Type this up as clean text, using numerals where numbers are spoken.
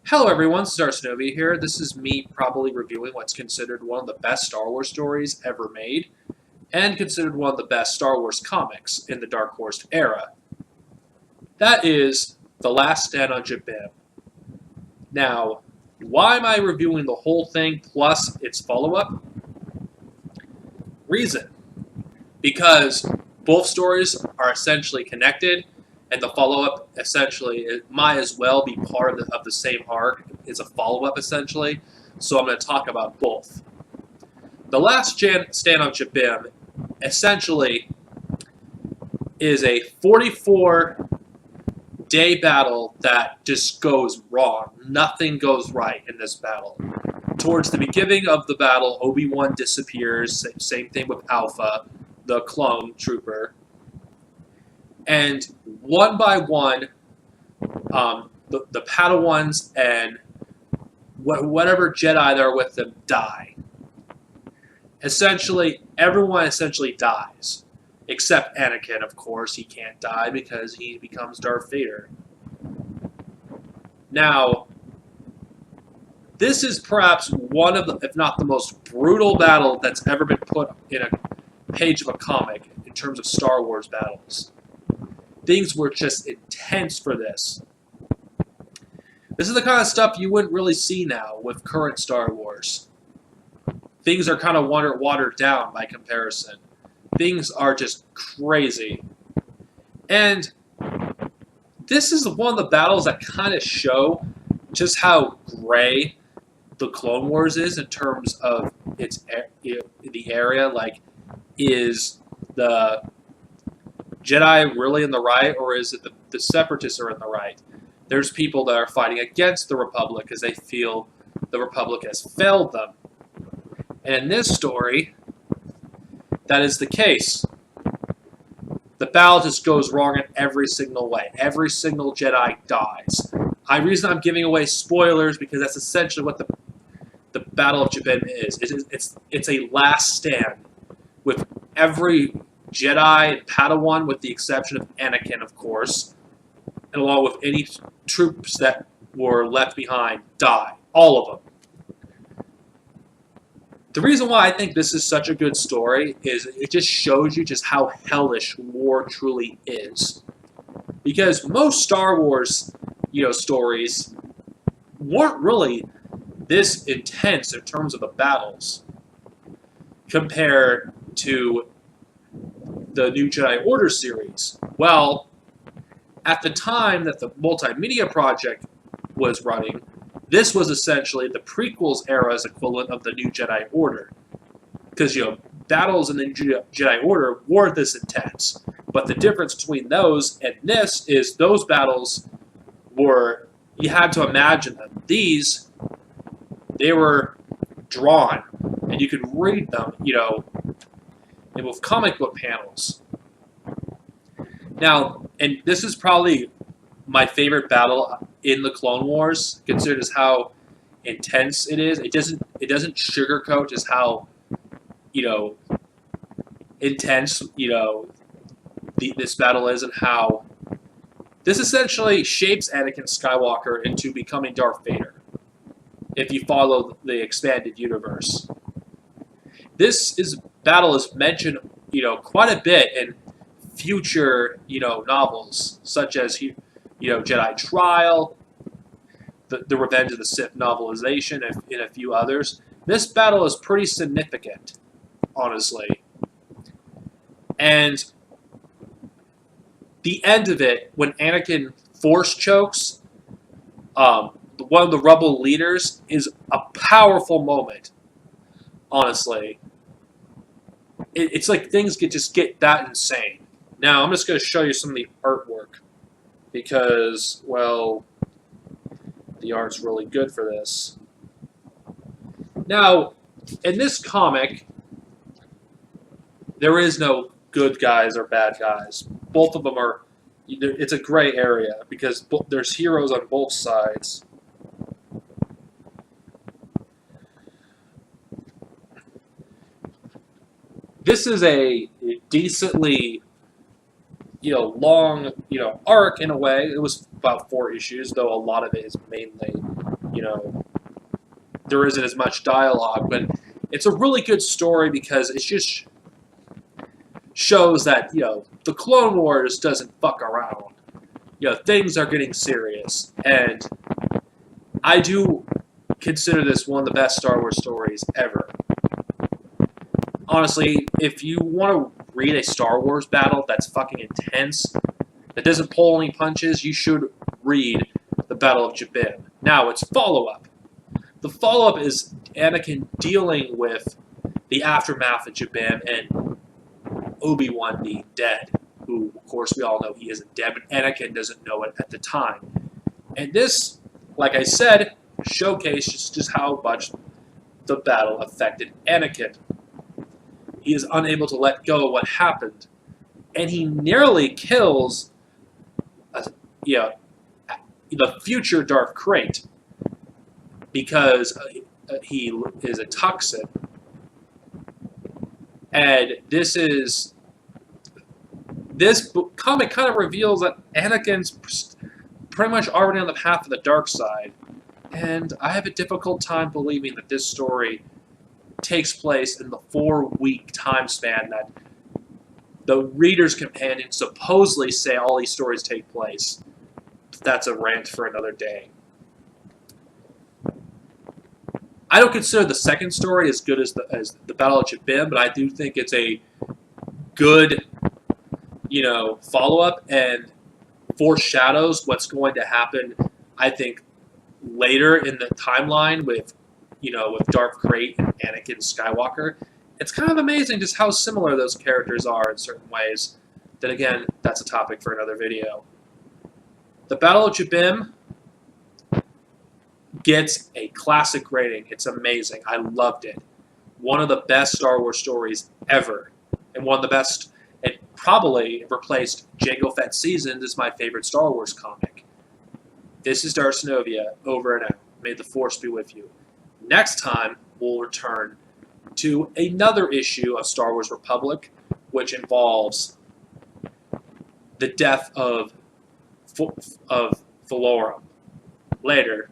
Hello everyone, Starshinovi here. This is me probably reviewing what's considered one of the best Star Wars stories ever made, and considered one of the best Star Wars comics in the Dark Horse era. That is The Last Stand on Jabiim. Now, why am I reviewing the whole thing plus its follow-up? Reason. Because both stories are essentially connected, and the follow-up essentially it might as well be part of the same arc. It's a follow-up essentially, so I'm going to talk about both. The Last Stand on Jabiim essentially is a 44-day battle that just goes wrong. Nothing goes right in this battle. Towards the beginning of the battle, Obi-Wan disappears. Same thing with Alpha, the clone trooper. And one by one, the Padawans and whatever Jedi that are with them die. Essentially, everyone essentially dies. Except Anakin, of course. He can't die because he becomes Darth Vader. Now, this is perhaps one of the, if not the most brutal battle that's ever been put in a page of a comic in terms of Star Wars battles. Things were just intense for this. This is the kind of stuff you wouldn't really see now with current Star Wars. Things are kind of watered down by comparison. Things are just crazy. And this is one of the battles that kind of show just how gray the Clone Wars is in terms of its the area. Like, is the Jedi really in the right, or is it the Separatists are in the right? There's people that are fighting against the Republic because they feel the Republic has failed them. And in this story, that is the case. The battle just goes wrong in every single way. Every single Jedi dies. The reason I'm giving away spoilers because that's essentially what the Battle of Jabiim is. It's a last stand with every Jedi and Padawan, with the exception of Anakin, of course, and along with any troops that were left behind, die. All of them. The reason why I think this is such a good story is it just shows you just how hellish war truly is. Because most Star Wars, stories weren't really this intense in terms of the battles compared to the New Jedi Order series. Well, at the time that the multimedia project was running, this was essentially the prequels era's equivalent of the New Jedi Order. Because, battles in the New Jedi Order weren't this intense. But the difference between those and this is those battles were, you had to imagine them. These, they were drawn, and you could read them, and with comic book panels. Now, and this is probably my favorite battle in the Clone Wars, considered as how intense it is. It doesn't sugarcoat just how, intense, this battle is, and how this essentially shapes Anakin Skywalker into becoming Darth Vader, if you follow the expanded universe. This battle is mentioned, quite a bit in future, novels, such as, Jedi Trial, the Revenge of the Sith novelization, and a few others. This battle is pretty significant, honestly. And the end of it, when Anakin force chokes one of the rebel leaders, is a powerful moment, honestly. It's like things just get that insane. Now, I'm just going to show you some of the artwork because, well, the art's really good for this. Now, in this comic, there is no good guys or bad guys. Both of them are, it's a gray area because there's heroes on both sides. This is a decently long, arc in a way. It was about 4 issues, though a lot of it is mainly you know, there isn't as much dialogue, but it's a really good story because it just shows that, the Clone Wars doesn't fuck around. Things are getting serious, and I do consider this one of the best Star Wars stories ever. Honestly, if you want to read a Star Wars battle that's fucking intense, that doesn't pull any punches, you should read the Battle of Jabiim. Now, it's follow-up. The follow-up is Anakin dealing with the aftermath of Jabiim and Obi-Wan being dead, who, of course, we all know he isn't dead, but Anakin doesn't know it at the time. And this, like I said, showcased just how much the battle affected Anakin. He is unable to let go of what happened, and he nearly kills, the future Darth Krayt because he is a toxin. And this comic kind of reveals that Anakin's pretty much already on the path of the dark side, and I have a difficult time believing that this story takes place in the 4-week time span that the Reader's Companion supposedly say all these stories take place. That's a rant for another day. I don't consider the second story as good as the Battle of Jabiim, but I do think it's a good, follow-up and foreshadows what's going to happen, I think, later in the timeline with Darth Krayt and Anakin Skywalker. It's kind of amazing just how similar those characters are in certain ways. Then again, that's a topic for another video. The Battle of Jabiim gets a classic rating. It's amazing. I loved it. One of the best Star Wars stories ever. And one of the best, it probably replaced Jango Fett Seasons as my favorite Star Wars comic. This is Darcenovia, over and out. May the Force be with you. Next time, we'll return to another issue of Star Wars Republic, which involves the death of Valorum. Later.